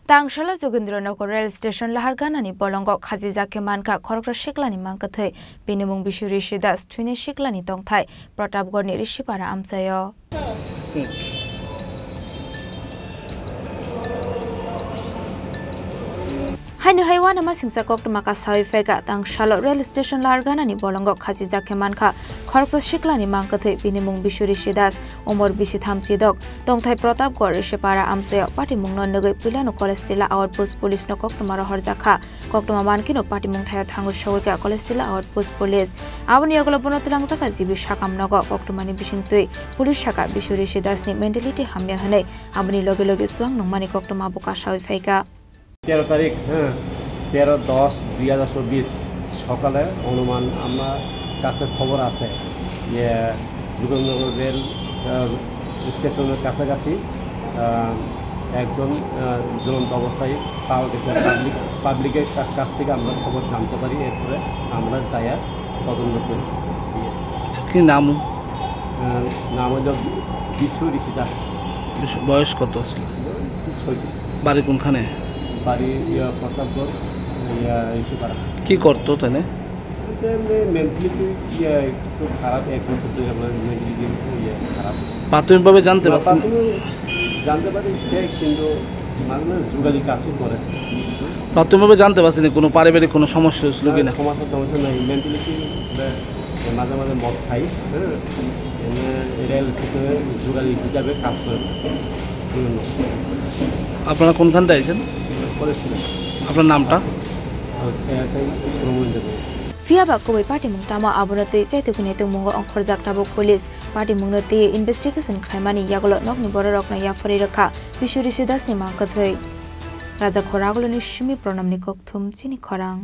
Tangshala Jogendra Nagar Rail Station Lahar Ganani Bolongo Khachijak Mankha Khoroksa Siklani Mangkwthwi Binimung Bishuri Sidas Chini Siklani Tongthai Protapgarh ni Rishipara Amsayo Hainu haiwan ama singsakok maka sawi fega Tangshala Rail Station Lahar Ganani Bolongo Khachijak Mankha Khoroksa Siklani Mangkwthwi Binimung Bishuri Sidas Umur bisi thamchidok Tongthai Protapgarh Rishipara Amsayo Patimung no nogoi Pilano College Sila Outpost Police no Koktuma Horjaka Koktuma Mankino Patimung Thaya Thangu Shawika College Sila Outpost Police Aboni Yogolo Bonotilang Zaka Jibi Shakam Nogo Koktumani Bishintui Police Shaka Bishuri Sidas ni mentality hamya hane Aboni loge loge suang nongmani Koktuma Buka Sawi fega 13 তারিখ 13-10-2024 সকালে অনুমান আমরা কাছে খবর আছে যে Jogendra rail স্টেশনের কাছাকাছি একজন জ্বলন্ত অবস্থায় পাওয়া গেছে পাবলিকের কাছ থেকে আমরা খবর জানতে পারি এরপরে আমরা যাই তদন্ত করি আচ্ছা কি নাম হলো বিশু ঋষি দাস বয়স কত ছিল 36 বাড়ি কোনখানে বাড়ি প্রতাপগড় ঋষিপাড়া কি করতো তাহলে মেন্টালিটি কিছু খারাপ এক বছর ধরে আমরা মেন্টালিটি খারাপ প্রাথমিকভাবে জানতে পারি সে কিন্তু মানে যোগাযোগ কাজও করে প্রাথমিকভাবে জানতে পারছেন কোনো পারিবারিক কোনো সমস্যা ছিল কিনা সমস্যা নাই মেন্টালিটি মাঝে মাঝে মদ খাই রেল স্টেশনে যোগাযোগ হিসাবে কাজ করে আপনারা কোনখান থেকে আইছেন আপনার নামটা Fiaba Kobe Party Mungtama Abonati Chaitukuni Mungo on Khorjak Tabuk Police Party Mungnati Investigation Khaimani Yagolo Nokni Borok na Yafari Raka Bishuri Sidas ni Mangkwthwi Raja Khorang ni Shimi Pronam ni Kokthum Chini Khorang